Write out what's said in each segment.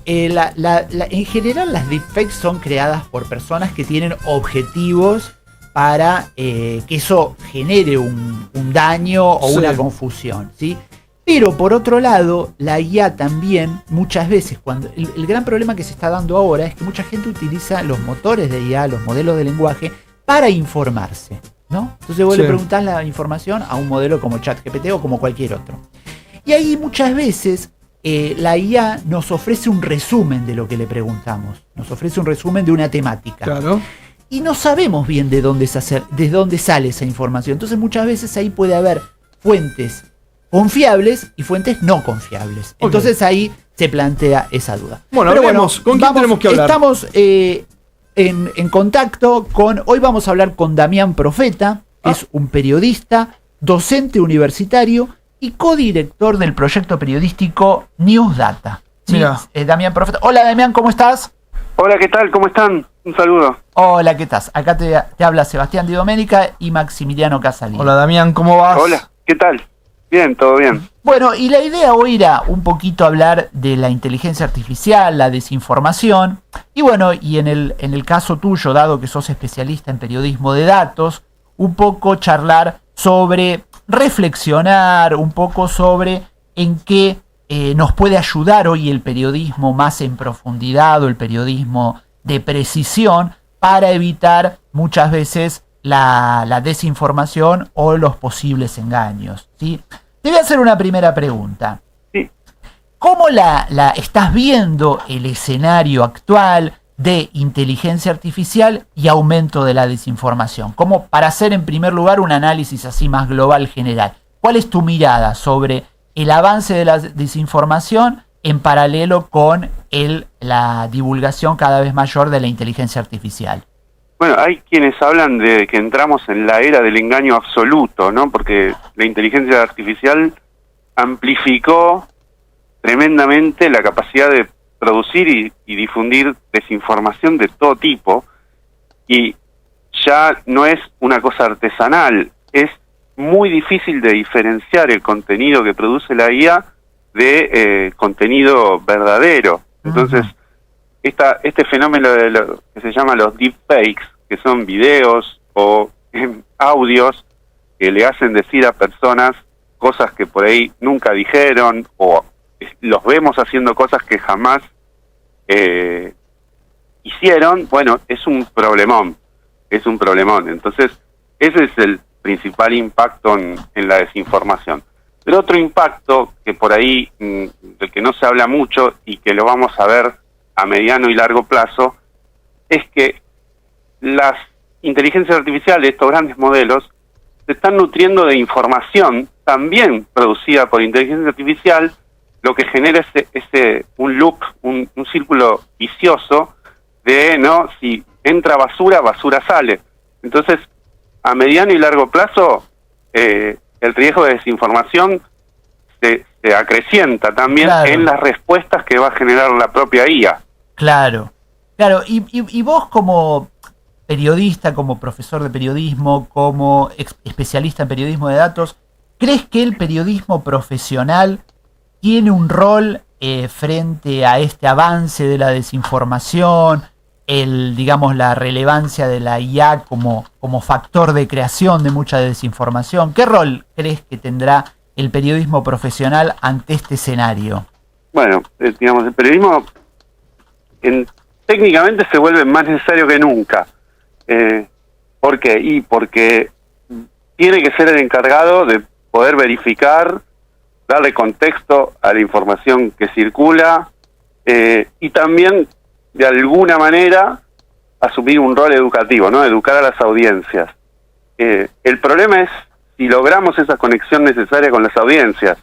en general las deepfakes son creadas por personas que tienen objetivos para que eso genere un daño o una confusión, ¿sí? Pero por otro lado, la IA también muchas veces, cuando el gran problema que se está dando ahora es que mucha gente utiliza los motores de IA, los modelos de lenguaje, para informarse, ¿no? Entonces vos le preguntás la información a un modelo como ChatGPT o como cualquier otro. Y ahí muchas veces la IA nos ofrece un resumen de lo que le preguntamos, nos ofrece un resumen de una temática. Claro. Y no sabemos bien de dónde sale esa información. Entonces muchas veces ahí puede haber fuentes confiables y fuentes no confiables. Okay. Entonces ahí se plantea esa duda. Bueno, hablemos. ¿Con quién tenemos que hablar? Estamos en contacto con... Hoy vamos a hablar con Damián Profeta, que es un periodista, docente universitario y codirector del proyecto periodístico Newsdata. ¿Sí? Damián Profeta. Hola Damián, ¿cómo estás? Hola, ¿qué tal? ¿Cómo están? Un saludo. Hola, ¿qué estás? Acá te habla Sebastián Di Domenica y Maximiliano Casalini. Hola Damián, ¿cómo vas? Hola, ¿qué tal? Bien, todo bien. Bueno, y la idea hoy era un poquito hablar de la inteligencia artificial, la desinformación, y bueno, y en el caso tuyo, dado que sos especialista en periodismo de datos, un poco charlar sobre, reflexionar un poco sobre en qué nos puede ayudar hoy el periodismo más en profundidad o el periodismo de precisión para evitar muchas veces la desinformación o los posibles engaños, ¿sí? Te voy a hacer una primera pregunta. Sí. ¿Cómo estás viendo el escenario actual de inteligencia artificial y aumento de la desinformación? Como para hacer en primer lugar un análisis así más global general. ¿Cuál es tu mirada sobre el avance de la desinformación en paralelo con la divulgación cada vez mayor de la inteligencia artificial? Bueno, hay quienes hablan de que entramos en la era del engaño absoluto, ¿no? Porque la inteligencia artificial amplificó tremendamente la capacidad de producir y difundir desinformación de todo tipo, y ya no es una cosa artesanal, es muy difícil de diferenciar el contenido que produce la IA de contenido verdadero. Entonces, este fenómeno de lo que se llama los deepfakes, que son videos o audios que le hacen decir a personas cosas que por ahí nunca dijeron, o los vemos haciendo cosas que jamás hicieron, bueno, es un problemón. Entonces, ese es el principal impacto en la desinformación. Pero otro impacto que por ahí, del que no se habla mucho y que lo vamos a ver a mediano y largo plazo, es que las inteligencias artificiales, estos grandes modelos, se están nutriendo de información también producida por inteligencia artificial, lo que genera un loop, un círculo vicioso de, ¿no? Si entra basura, basura sale. Entonces, a mediano y largo plazo, el riesgo de desinformación se acrecienta también en las respuestas que va a generar la propia IA. Claro. Y vos como periodista, como profesor de periodismo, como especialista en periodismo de datos, ¿crees que el periodismo profesional tiene un rol frente a este avance de la desinformación, la relevancia de la IA como factor de creación de mucha desinformación? ¿Qué rol crees que tendrá el periodismo profesional ante este escenario? Bueno, el periodismo técnicamente se vuelve más necesario que nunca. ¿Por qué? Porque tiene que ser el encargado de poder verificar, darle contexto a la información que circula, y también de alguna manera asumir un rol educativo, ¿no? Educar a las audiencias. El problema es si logramos esa conexión necesaria con las audiencias,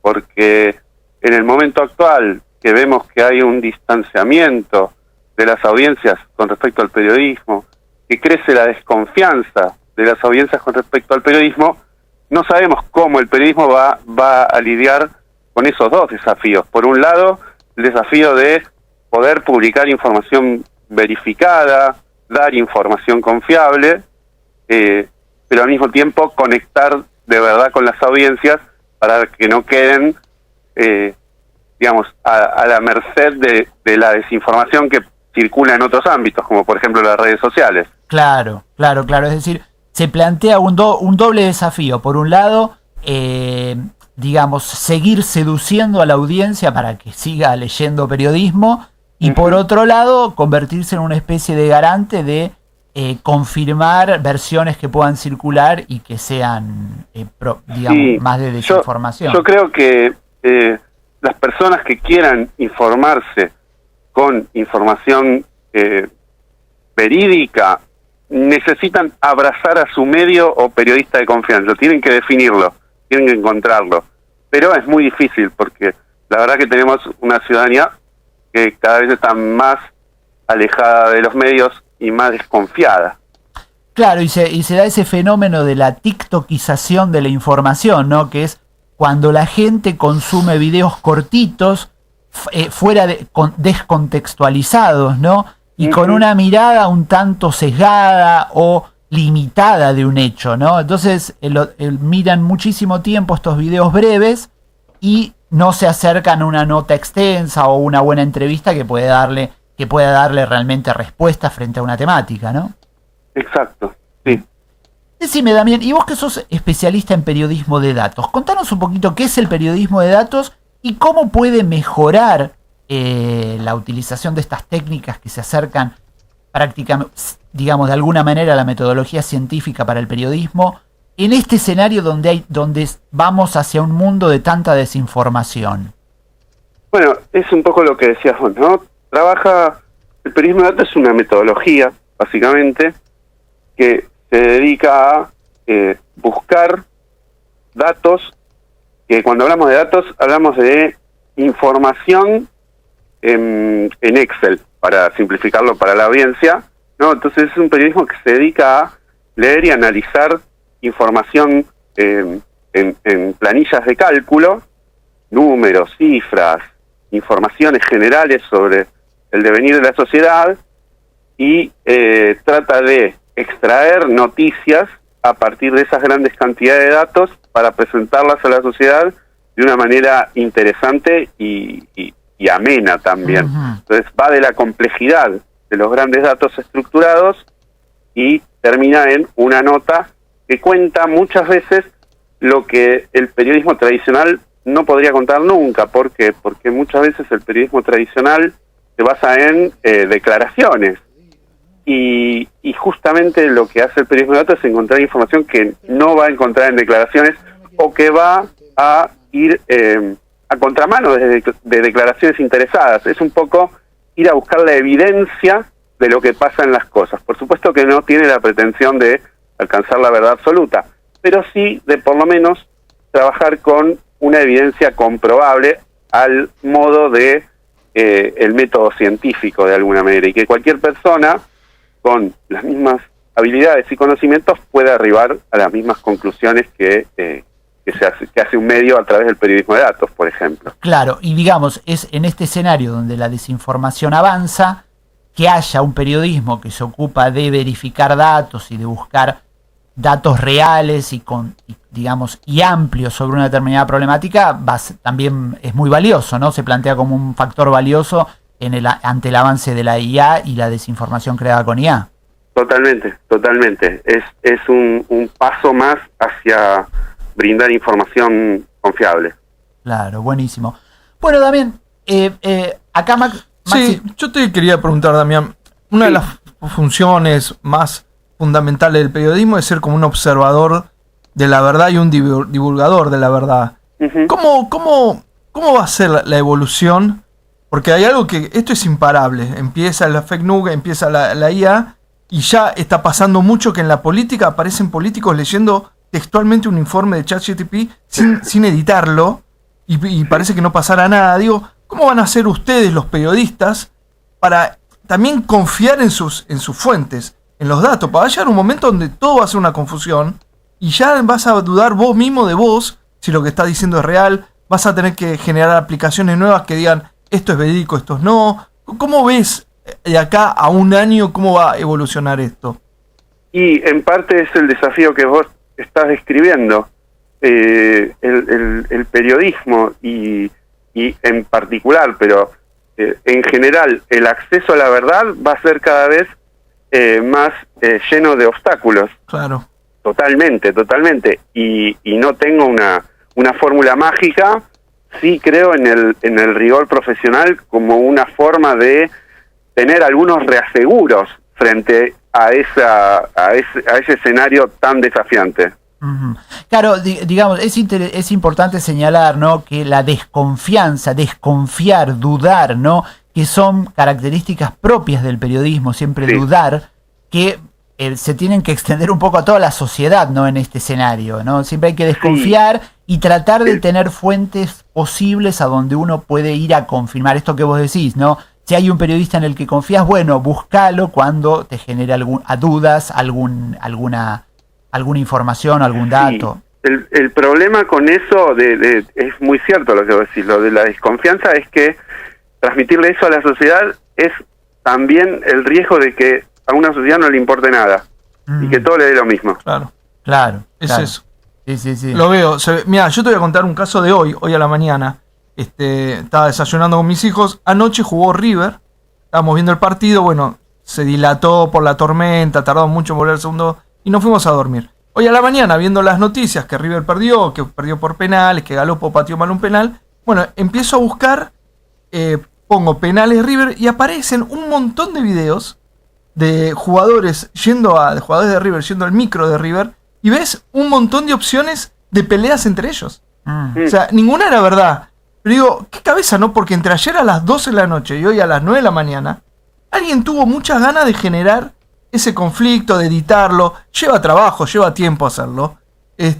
porque en el momento actual que vemos que hay un distanciamiento de las audiencias con respecto al periodismo, que crece la desconfianza de las audiencias con respecto al periodismo, no sabemos cómo el periodismo va a lidiar con esos dos desafíos. Por un lado, el desafío de poder publicar información verificada, dar información confiable, pero al mismo tiempo conectar de verdad con las audiencias para que no queden, digamos, a la merced de la desinformación que circula en otros ámbitos, como por ejemplo las redes sociales. Claro. Es decir, se plantea un doble desafío. Por un lado, digamos, seguir seduciendo a la audiencia para que siga leyendo periodismo, y por otro lado, convertirse en una especie de garante de confirmar versiones que puedan circular y que sean, digamos, más de desinformación. Yo creo que las personas que quieran informarse con información verídica necesitan abrazar a su medio o periodista de confianza. Tienen que definirlo, tienen que encontrarlo. Pero es muy difícil porque la verdad que tenemos una ciudadanía que cada vez está más alejada de los medios y más desconfiada. Claro, y se da ese fenómeno de la tiktokización de la información, ¿no? Que es cuando la gente consume videos cortitos, descontextualizados, ¿no? Y con una mirada un tanto sesgada o limitada de un hecho, ¿no? Entonces miran muchísimo tiempo estos videos breves y no se acercan a una nota extensa o una buena entrevista que pueda darle realmente respuesta frente a una temática, ¿no? Exacto, sí. Decime, Damián, y vos que sos especialista en periodismo de datos, contanos un poquito qué es el periodismo de datos y cómo puede mejorar la utilización de estas técnicas que se acercan prácticamente, digamos, de alguna manera a la metodología científica para el periodismo, en este escenario donde vamos hacia un mundo de tanta desinformación. Bueno, es un poco lo que decías vos, ¿no? El periodismo de datos es una metodología, básicamente, que se dedica a buscar datos, que cuando hablamos de datos, hablamos de información en Excel, para simplificarlo para la audiencia, ¿no? Entonces es un periodismo que se dedica a leer y analizar información en planillas de cálculo, números, cifras, informaciones generales sobre el devenir de la sociedad, y trata de extraer noticias a partir de esas grandes cantidades de datos para presentarlas a la sociedad de una manera interesante y amena también. Entonces va de la complejidad de los grandes datos estructurados y termina en una nota que cuenta muchas veces lo que el periodismo tradicional no podría contar nunca. ¿Por qué? Porque muchas veces el periodismo tradicional se basa en declaraciones. Y justamente lo que hace el periodismo de datos es encontrar información que no va a encontrar en declaraciones o que va a ir a contramano de declaraciones interesadas. Es un poco ir a buscar la evidencia de lo que pasa en las cosas. Por supuesto que no tiene la pretensión de alcanzar la verdad absoluta, pero sí de por lo menos trabajar con una evidencia comprobable al modo de el método científico de alguna manera, y que cualquier persona con las mismas habilidades y conocimientos pueda arribar a las mismas conclusiones que hace un medio a través del periodismo de datos, por ejemplo. Claro, y digamos, es en este escenario donde la desinformación avanza, que haya un periodismo que se ocupa de verificar datos y de buscar datos reales y amplios sobre una determinada problemática, también es muy valioso, ¿no? Se plantea como un factor valioso ante el avance de la IA y la desinformación creada con IA. Totalmente. Es un paso más hacia brindar información confiable. Claro, buenísimo. Bueno, Damián, acá Maxi... Sí, yo te quería preguntar, Damián, una de las funciones más fundamentales del periodismo es ser como un observador de la verdad y un divulgador de la verdad. ¿Cómo va a ser la evolución? Porque hay algo que, esto es imparable, empieza la fake news, empieza la IA, y ya está pasando mucho que en la política aparecen políticos leyendo textualmente un informe de ChatGPT sin editarlo, y parece que no pasará nada. Digo, ¿cómo van a hacer ustedes, los periodistas, para también confiar en sus fuentes, en los datos? Para llegar un momento donde todo va a ser una confusión, y ya vas a dudar vos mismo de vos, si lo que estás diciendo es real, vas a tener que generar aplicaciones nuevas que digan, esto es verídico, esto no. ¿Cómo ves de acá a un año cómo va a evolucionar esto? Y en parte es el desafío que vos estás describiendo. El periodismo y y en particular, pero en general, el acceso a la verdad va a ser cada vez más lleno de obstáculos. Claro. Totalmente. Y no tengo una fórmula mágica. Sí creo en el rigor profesional como una forma de tener algunos reaseguros frente a ese escenario tan desafiante. Claro, digamos, es importante señalar, ¿no?, que la desconfianza, desconfiar, dudar, ¿no?, que son características propias del periodismo, siempre dudar, que se tienen que extender un poco a toda la sociedad, ¿no?, en este escenario, ¿no? Siempre hay que desconfiar y tratar de tener fuentes posibles a donde uno puede ir a confirmar esto que vos decís, ¿no? Si hay un periodista en el que confías, bueno, búscalo cuando te genere dudas, alguna información, algún dato. El problema con eso es muy cierto lo que vos decís, lo de la desconfianza, es que transmitirle eso a la sociedad es también el riesgo de que a una sociedad no le importe nada y que todo le dé lo mismo. Claro. Eso. Sí. Lo veo. Mira, yo te voy a contar un caso de hoy a la mañana. Estaba desayunando con mis hijos. Anoche jugó River. Estábamos viendo el partido. Bueno, se dilató por la tormenta. Tardó mucho en volver al segundo. Y nos fuimos a dormir. Hoy a la mañana, viendo las noticias, que River perdió, que perdió por penales, que Galopo pateó mal un penal. Bueno, empiezo a buscar. Pongo penales River. Y aparecen un montón de videos de jugadores de jugadores de River yendo al micro de River. Y ves un montón de opciones de peleas entre ellos. O sea, ninguna era verdad. Pero digo, qué cabeza, ¿no? Porque entre ayer a las 12 de la noche y hoy a las 9 de la mañana, alguien tuvo muchas ganas de generar ese conflicto, de editarlo. Lleva trabajo, lleva tiempo hacerlo. Y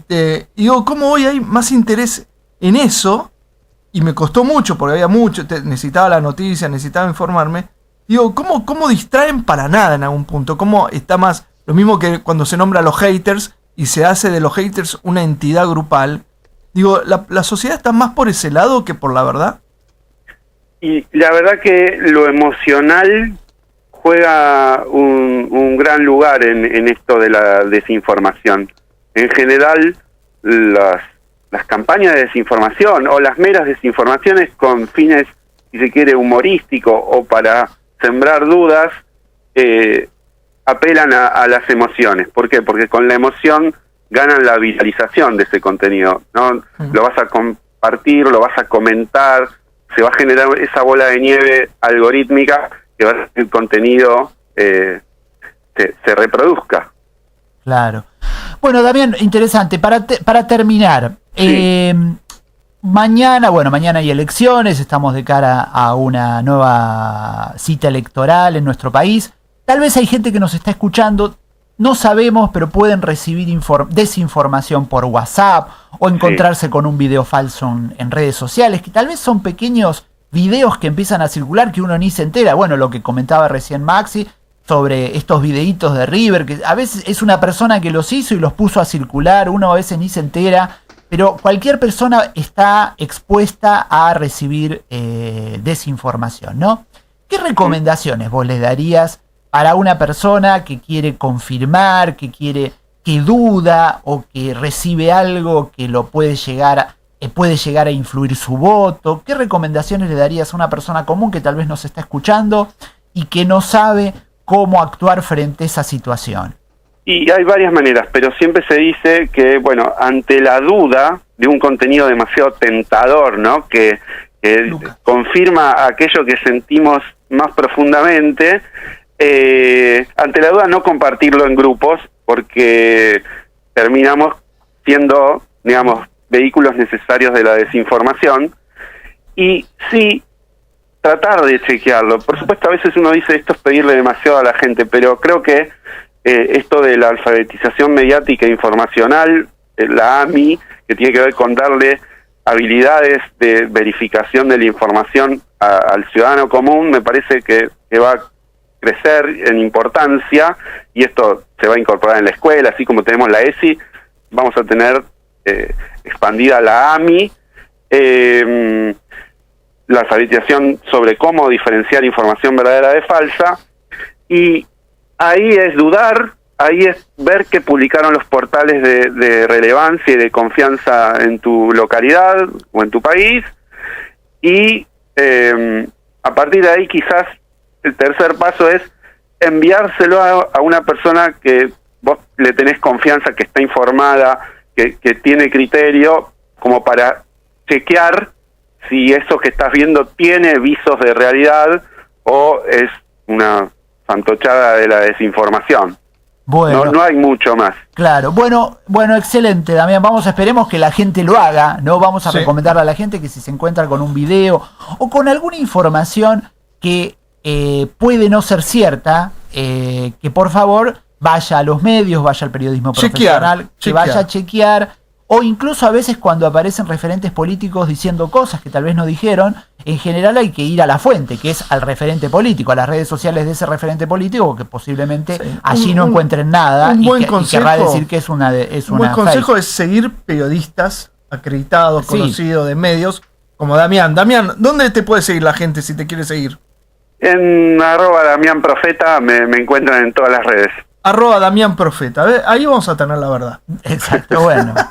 digo, ¿cómo hoy hay más interés en eso? Y me costó mucho, porque había mucho, necesitaba la noticia, necesitaba informarme. Digo, ¿cómo distraen para nada en algún punto? ¿Cómo está más? Lo mismo que cuando se nombra a los haters y se hace de los haters una entidad grupal. Digo, ¿la sociedad está más por ese lado que por la verdad? Y la verdad que lo emocional juega un gran lugar en esto de la desinformación. En general, las campañas de desinformación o las meras desinformaciones con fines, si se quiere, humorísticos o para sembrar dudas, apelan a las emociones. ¿Por qué? Porque con la emoción ganan la viralización de ese contenido, ¿no? Lo vas a compartir, lo vas a comentar, se va a generar esa bola de nieve algorítmica que va a hacer que el contenido se reproduzca. Claro. Bueno, Damián, interesante. Para terminar, mañana hay elecciones, estamos de cara a una nueva cita electoral en nuestro país. Tal vez hay gente que nos está escuchando, no sabemos, pero pueden recibir desinformación por WhatsApp o encontrarse con un video falso en redes sociales, que tal vez son pequeños videos que empiezan a circular que uno ni se entera. Bueno, lo que comentaba recién Maxi sobre estos videitos de River, que a veces es una persona que los hizo y los puso a circular, uno a veces ni se entera, pero cualquier persona está expuesta a recibir desinformación, ¿no? ¿Qué recomendaciones vos les darías para una persona que quiere confirmar, que duda o que recibe algo que lo puede llegar a influir su voto? ¿Qué recomendaciones le darías a una persona común que tal vez nos está escuchando y que no sabe cómo actuar frente a esa situación? Y hay varias maneras, pero siempre se dice que, bueno, ante la duda de un contenido demasiado tentador, ¿no?, que confirma aquello que sentimos más profundamente, ante la duda no compartirlo en grupos, porque terminamos siendo, digamos, vehículos necesarios de la desinformación. Y sí, tratar de chequearlo. Por supuesto, a veces uno dice esto es pedirle demasiado a la gente, pero creo que esto de la alfabetización mediática e informacional, la AMI, que tiene que ver con darle habilidades de verificación de la información al ciudadano común, me parece que va a crecer en importancia, y esto se va a incorporar en la escuela, así como tenemos la ESI, vamos a tener expandida la AMI, la alfabetización sobre cómo diferenciar información verdadera de falsa, y ahí es dudar, ahí es ver qué publicaron los portales de relevancia y de confianza en tu localidad o en tu país, y a partir de ahí quizás el tercer paso es enviárselo a una persona que vos le tenés confianza, que está informada, que tiene criterio, como para chequear si eso que estás viendo tiene visos de realidad o es una fantochada de la desinformación. Bueno, No hay mucho más. claro. Bueno, excelente, Damián. Esperemos que la gente lo haga, ¿no? Vamos a recomendarle a la gente que si se encuentra con un video o con alguna información que puede no ser cierta, que por favor vaya a los medios, vaya al periodismo profesional, que vaya a chequear, o incluso a veces cuando aparecen referentes políticos diciendo cosas que tal vez no dijeron, en general hay que ir a la fuente, que es al referente político, a las redes sociales de ese referente político, que posiblemente allí no encuentren nada y querrá decir que es una un buen consejo es seguir periodistas acreditados, conocidos de medios, como Damián. Damián, ¿dónde te puede seguir la gente si te quiere seguir? En @DamiánProfeta me encuentran en todas las redes. Damián Profeta. Ahí vamos a tener la verdad. Exacto,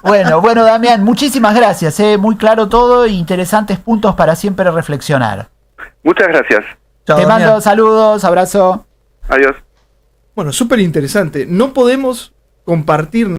bueno, Damián, muchísimas gracias. Muy claro todo e interesantes puntos para siempre reflexionar. Muchas gracias. Chao, Te Damián. mando saludos, abrazo. Adiós. Bueno, súper interesante. No podemos compartir